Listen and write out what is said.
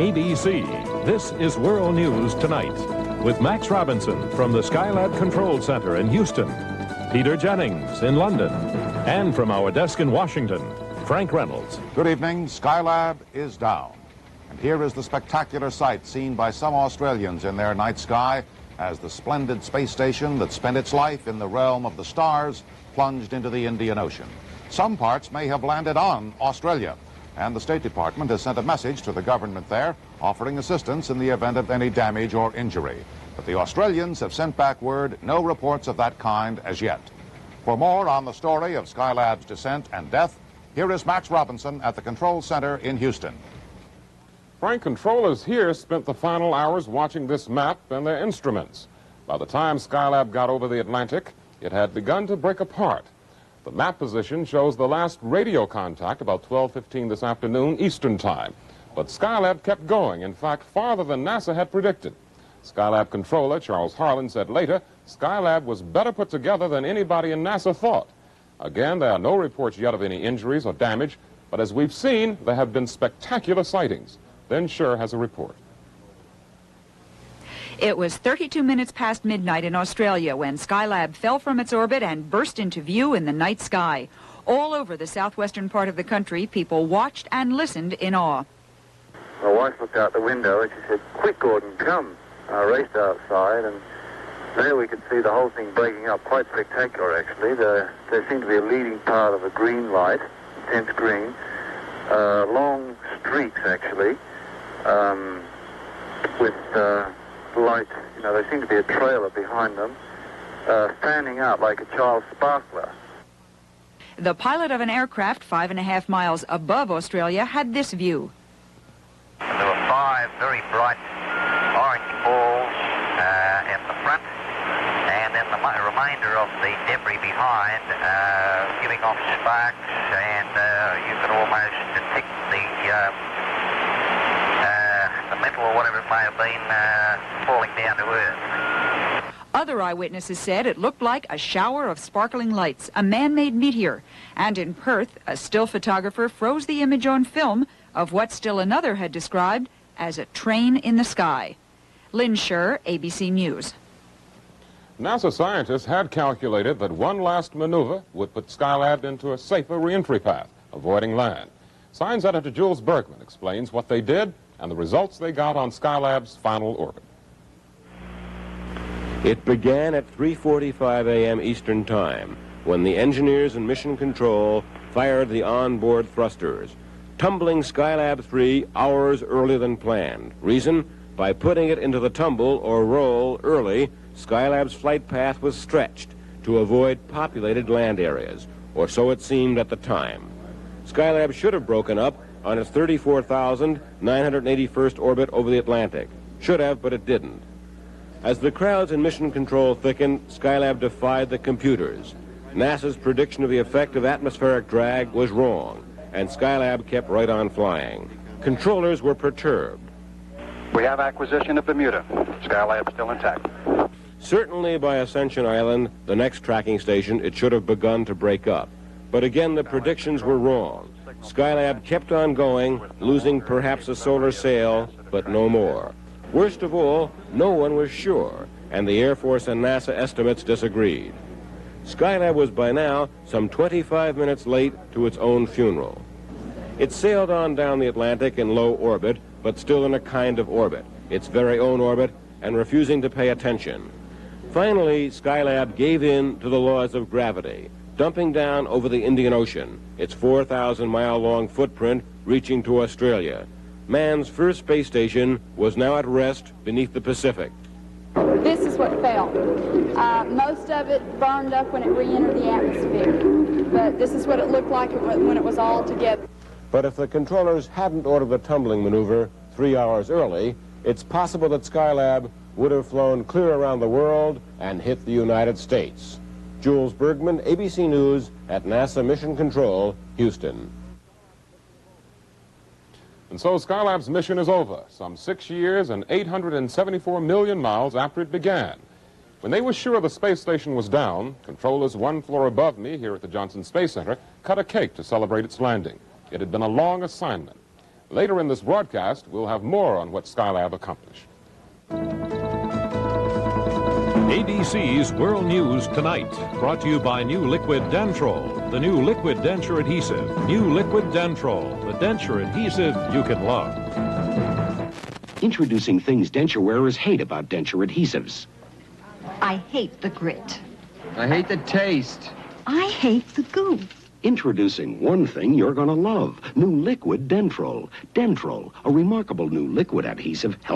ABC, this is World News Tonight with Max Robinson from the Skylab Control Center in Houston, Peter Jennings in London, and from our desk in Washington, Frank Reynolds. Good evening. Skylab is down. And here is the spectacular sight seen by some Australians in their night sky as the splendid space station that spent its life in the realm of the stars plunged into the Indian Ocean. Some parts may have landed on Australia, and the State Department has sent a message to the government there offering assistance in the event of any damage or injury. But the Australians have sent back word, no reports of that kind as yet. For more on the story of Skylab's descent and death, here is Max Robinson at the Control Center in Houston. Frank, controllers here spent the final hours watching this map and their instruments. By the time Skylab got over the Atlantic, it had begun to break apart. The map position shows the last radio contact about 12:15 this afternoon Eastern Time. But Skylab kept going, in fact, farther than NASA had predicted. Skylab controller Charles Harlan said later, Skylab was better put together than anybody in NASA thought. Again, there are no reports yet of any injuries or damage, but as we've seen, there have been spectacular sightings. Ben Scher has a report. It was 32 minutes past midnight in Australia when Skylab fell from its orbit and burst into view in the night sky. All over the southwestern part of the country, people watched and listened in awe. My wife looked out the window and she said, "Quick, Gordon, come." I raced outside and there we could see the whole thing breaking up. Quite spectacular, actually. There seemed to be a leading part of a green light, intense green, long streaks, actually, with light, there seemed to be a trailer behind them, standing out like a child's sparkler. The pilot of an aircraft 5.5 miles above Australia had this view. There were 5 very bright orange balls at the front, and then the remainder of the debris behind giving off sparks, and you could almost detect the metal or whatever it may have been falling down to earth. Other eyewitnesses said it looked like a shower of sparkling lights, a man-made meteor. And in Perth, a still photographer froze the image on film of what still another had described as a train in the sky. Lynn Scher, ABC News. NASA scientists had calculated that one last maneuver would put Skylab into a safer reentry path, avoiding land. Science editor Jules Bergman explains what they did and the results they got on Skylab's final orbit. It began at 3:45 a.m. Eastern Time when the engineers in Mission Control fired the onboard thrusters, tumbling Skylab 3 hours earlier than planned. Reason? By putting it into the tumble or roll early, Skylab's flight path was stretched to avoid populated land areas, or so it seemed at the time. Skylab should have broken up on its 34,981st orbit over the Atlantic. Should have, but it didn't. As the crowds in Mission Control thickened, Skylab defied the computers. NASA's prediction of the effect of atmospheric drag was wrong, and Skylab kept right on flying. Controllers were perturbed. We have acquisition of Bermuda. Skylab still intact. Certainly by Ascension Island, the next tracking station, it should have begun to break up. But again, the predictions were wrong. Skylab kept on going, losing perhaps a solar sail, but no more. Worst of all, no one was sure, and the Air Force and NASA estimates disagreed. Skylab was by now some 25 minutes late to its own funeral. It sailed on down the Atlantic in low orbit, but still in a kind of orbit, its very own orbit, and refusing to pay attention. Finally, Skylab gave in to the laws of gravity, dumping down over the Indian Ocean, its 4,000-mile-long footprint reaching to Australia. Man's first space station was now at rest beneath the Pacific. This is what fell. Most of it burned up when it re-entered the atmosphere, but this is what it looked like when it was all together. But if the controllers hadn't ordered the tumbling maneuver 3 hours early, it's possible that Skylab would have flown clear around the world and hit the United States. Jules Bergman, ABC News at NASA Mission Control, Houston. And so Skylab's mission is over, some 6 years and 874 million miles after it began. When they were sure the space station was down, controllers 1 floor above me here at the Johnson Space Center cut a cake to celebrate its landing. It had been a long assignment. Later in this broadcast, we'll have more on what Skylab accomplished. ABC's World News Tonight, brought to you by New Liquid Dentrol, the new liquid denture adhesive. New Liquid Dentrol, the denture adhesive you can love. Introducing things denture wearers hate about denture adhesives. I hate the grit. I hate the taste. I hate the goo. Introducing one thing you're gonna love. New Liquid Dentrol. Dentrol, a remarkable new liquid adhesive, helps